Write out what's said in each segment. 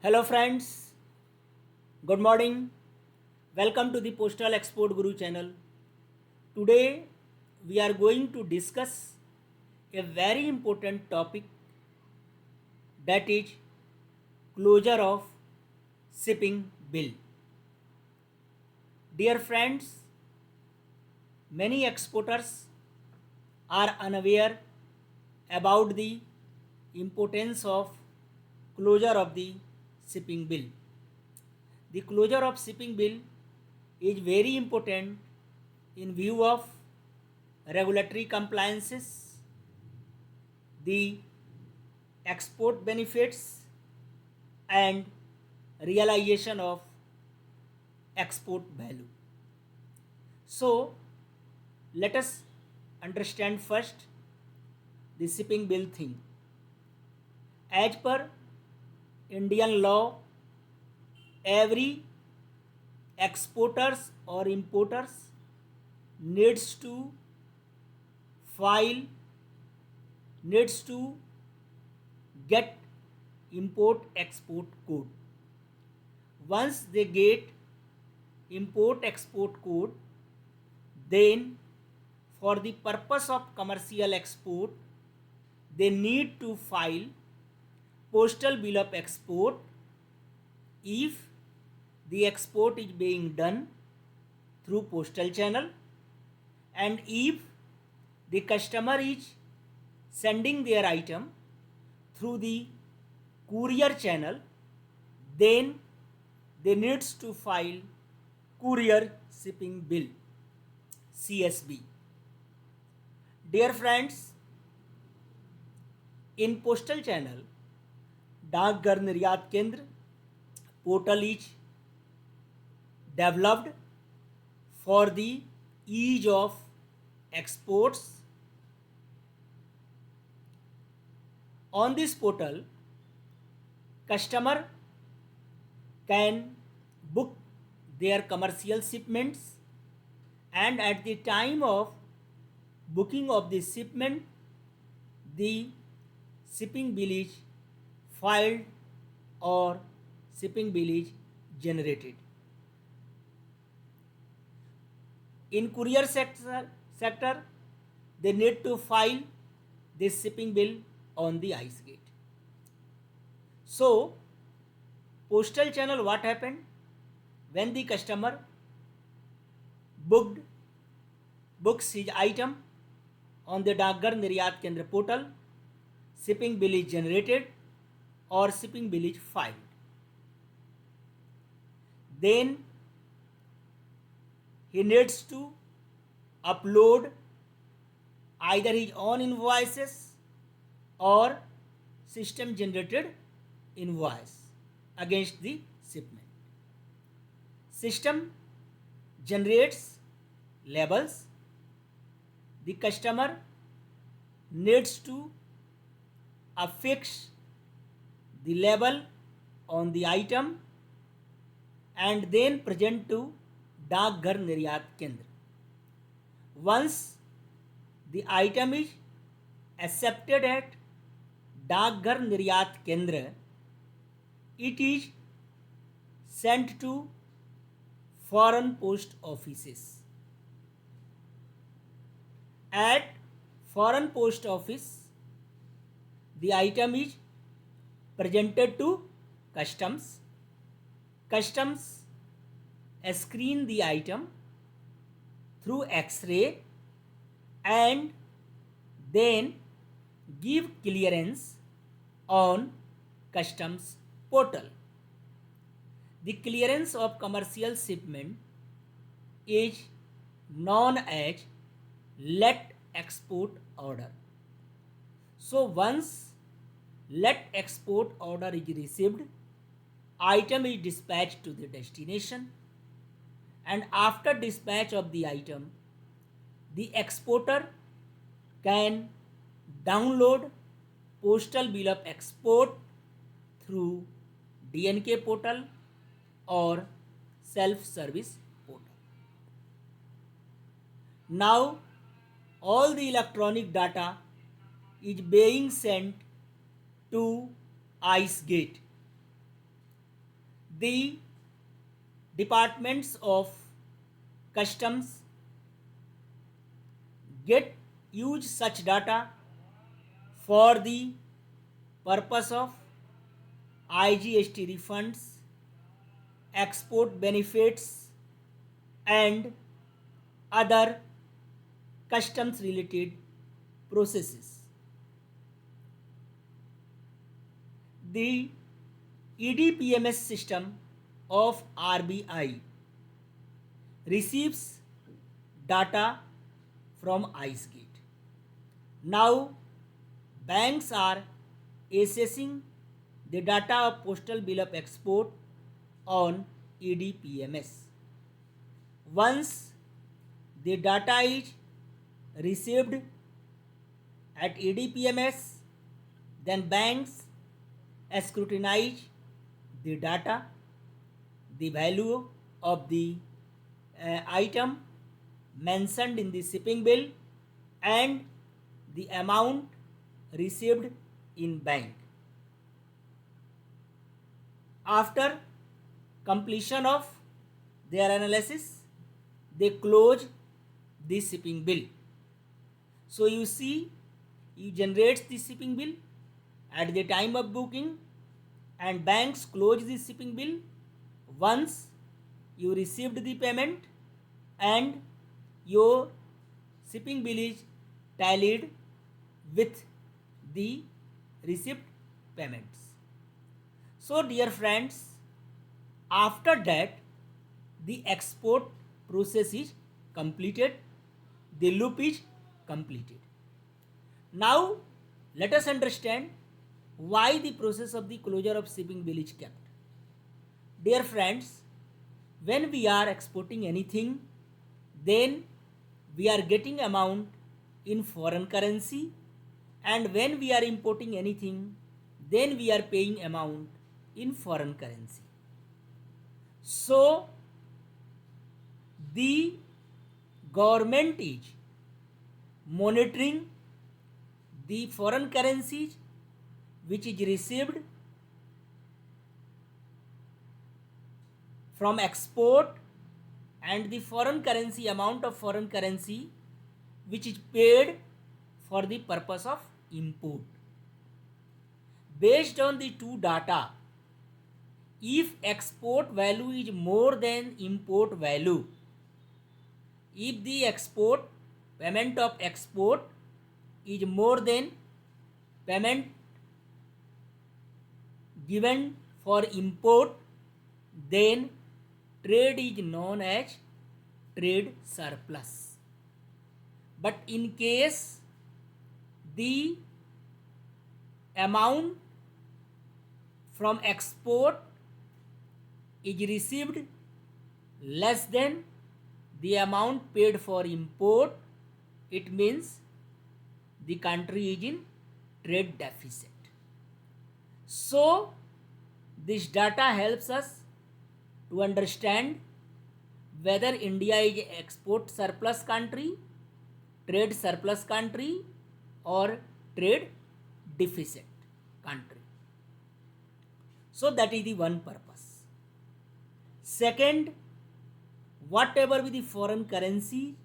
Hello friends, good morning. Welcome to the Postal Export Guru channel. Today we are going to discuss a very important topic, that is closure of shipping bill. Dear friends, many exporters are unaware about the importance of closure of the shipping bill. The closure of shipping bill is very important in view of regulatory compliances, the export benefits, and realization of export value. So, let us understand first the shipping bill thing. As per Indian law, every exporters or importers needs to file, needs to get import export code. Once they get import export code, then for the purpose of commercial export they need to file postal bill of export if the export is being done through postal channel, and if the customer is sending their item through the courier channel, then they needs to file courier shipping bill, CSB. Dear friends, in postal channel, डाकघर निर्यात केंद्र portal is developed for the ease of exports. On this portal, customer can book their commercial shipments, and at the time of booking of the shipment, the shipping bill is filed or shipping bill is generated. In courier sector, they need to file this shipping bill on the ice gate. So, postal channel, what happened? When the customer books his item on the Dakghar Niryat Kendra portal, shipping bill is generated or shipping bill is filed. Then he needs to upload either his own invoices or system generated invoice against the shipment. System generates labels. The customer needs to affix the label on the item and then present to Dakghar Niryat Kendra. Once the item is accepted at Dakghar Niryat Kendra, it is sent to foreign post offices. At foreign post office, the item is presented to customs. Customs screen the item through X-ray and then give clearance on customs portal. The clearance of commercial shipment is known as let export order. So once let export order is received, item is dispatched to the destination, and after dispatch of the item, the exporter can download postal bill of export through DNK portal or self-service portal. Now all the electronic data is being sent to ICE gate. the departments of customs get use such data for the purpose of IGST refunds, export benefits, and other customs related processes. The EDPMS system of RBI receives data from IceGate. Now, banks are assessing the data of postal bill of export on EDPMS. Once the data is received at EDPMS, then banks scrutinize the data, the value of the item mentioned in the shipping bill, and the amount received in bank. After completion of their analysis, they close the shipping bill. So you see, you generate the shipping bill at the time of booking, and banks close the shipping bill once you received the payment and your shipping bill is tallied with the received payments. So dear friends, after that the export process is completed, the loop is completed. Now let us understand why the process of the closure of shipping bill is kept. Dear friends, when we are exporting anything, then we are getting amount in foreign currency, and when we are importing anything, then we are paying amount in foreign currency. So the government is monitoring the foreign currencies which is received from export and the foreign currency, amount of foreign currency which is paid for the purpose of import. Based on the two data, if export value is more than import value, if the export payment of export is more than payment given for import, then trade is known as trade surplus. But in case the amount from export is received less than the amount paid for import, it means the country is in trade deficit. So this data helps us to understand whether India is an export surplus country, trade surplus country, or trade deficit country. So that is the one purpose. Second, whatever be the foreign currency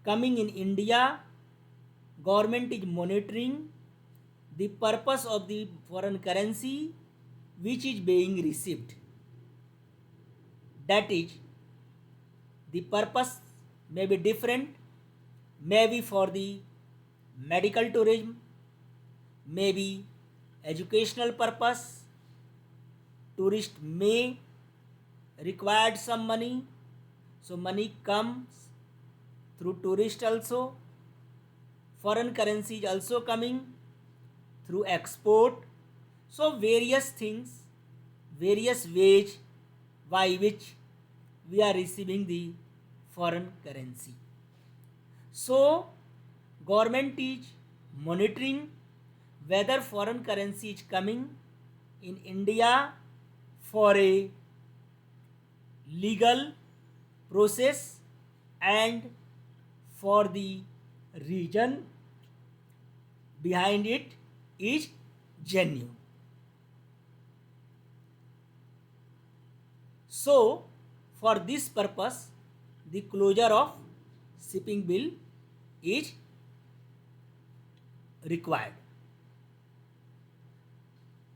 coming in India, government is monitoring the purpose of the foreign currency which is being received. That is, the purpose may be different, maybe for the medical tourism, maybe educational purpose. Tourist may require some money, so money comes through tourist also. Foreign currency is also coming through export. So various things, various ways by which we are receiving the foreign currency. So government is monitoring whether foreign currency is coming in India for a legal process and for the reason behind it is genuine. So for this purpose the closure of shipping bill is required.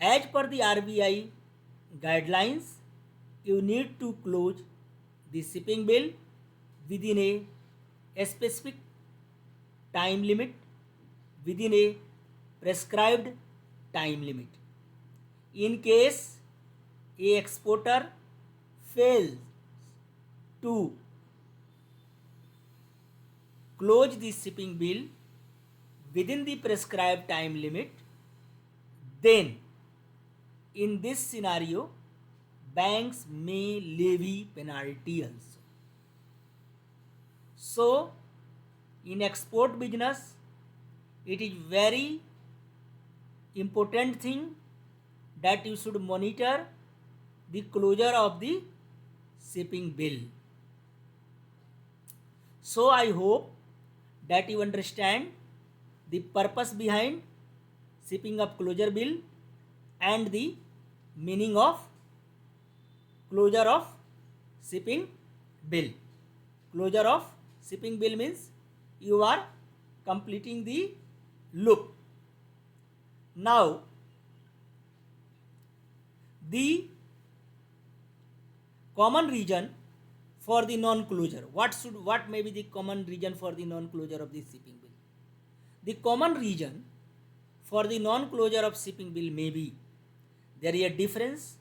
As per the RBI guidelines, you need to close the shipping bill within a specific time limit, within a prescribed time limit. In case a exporter fails to close the shipping bill within the prescribed time limit, then in this scenario banks may levy penalty also. So in export business it is very important thing that you should monitor the closure of the shipping bill. So I hope that you understand the purpose behind shipping of closure bill and the meaning of closure of shipping bill. Closure of shipping bill means you are completing the loop. Now the common reason for the non-closure. What may be the common reason for the non-closure of the shipping bill? The common reason for the non-closure of shipping bill may be there is a difference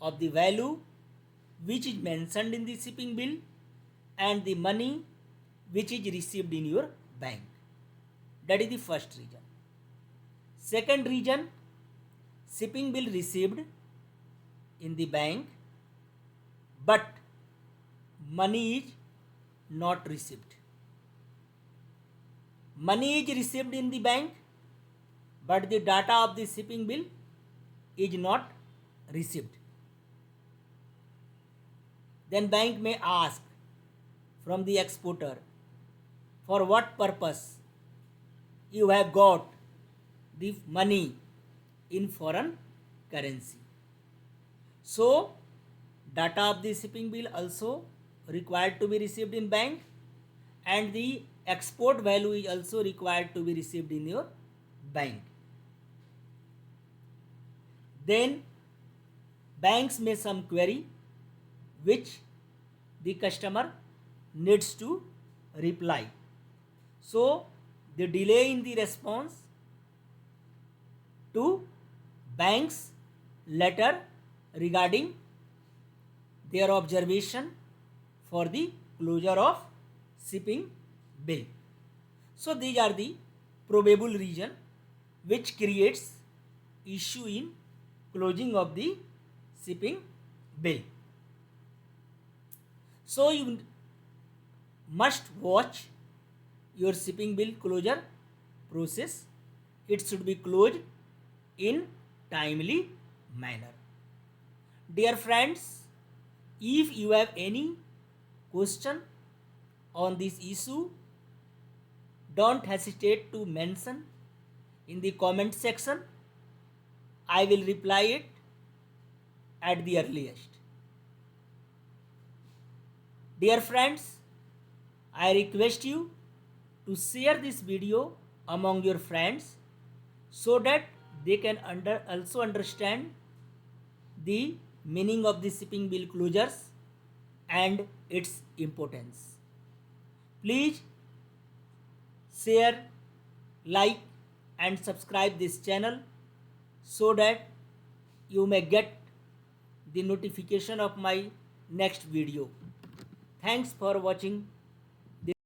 of the value which is mentioned in the shipping bill and the money which is received in your bank. That is the first reason. Second reason, shipping bill received in the bank but money is not received. Money is received in the bank but the data of the shipping bill is not received. Then bank may ask from the exporter for what purpose you have got the money in foreign currency. So data of the shipping bill also required to be received in bank and the export value is also required to be received in your bank. Then banks may some query which the customer needs to reply. So the delay in the response to bank's letter regarding their observation for the closure of shipping bill. So these are the probable reason which creates issue in closing of the shipping bill. So you must watch your shipping bill closure process. It should be closed in timely manner. Dear friends, if you have any question on this issue, don't hesitate to mention in the comment section. I will reply it at the earliest. Dear friends, I request you to share this video among your friends so that they can also understand the meaning of the shipping bill closures and its importance. Please share, like and subscribe this channel so that you may get the notification of my next video. Thanks for watching.